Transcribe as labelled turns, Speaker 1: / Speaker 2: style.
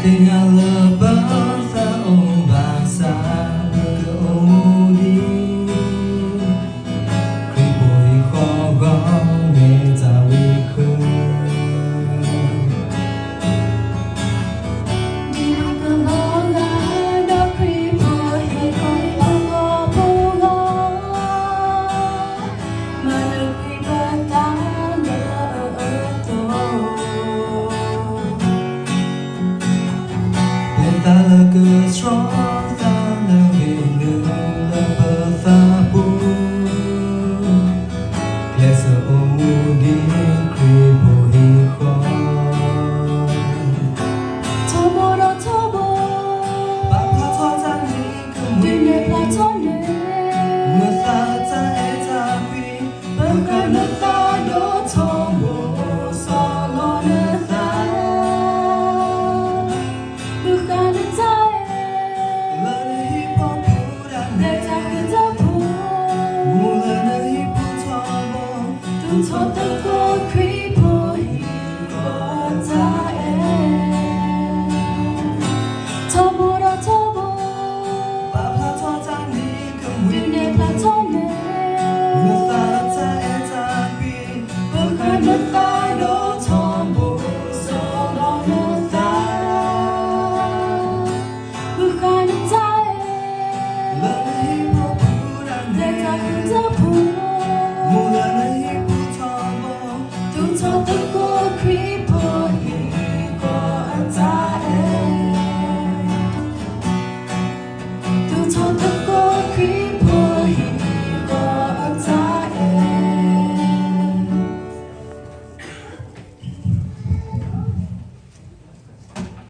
Speaker 1: Tình anh lỡ bớt ra ông bạc xa đâu đi khi bồi khó gõ nghe ta vì khơi
Speaker 2: đi học từ ngõ ngã đã khi bồi hay coi ông ngõ bố ngõ mà đừng khi bên ta lỡ ở tổ
Speaker 1: ta là cứ strong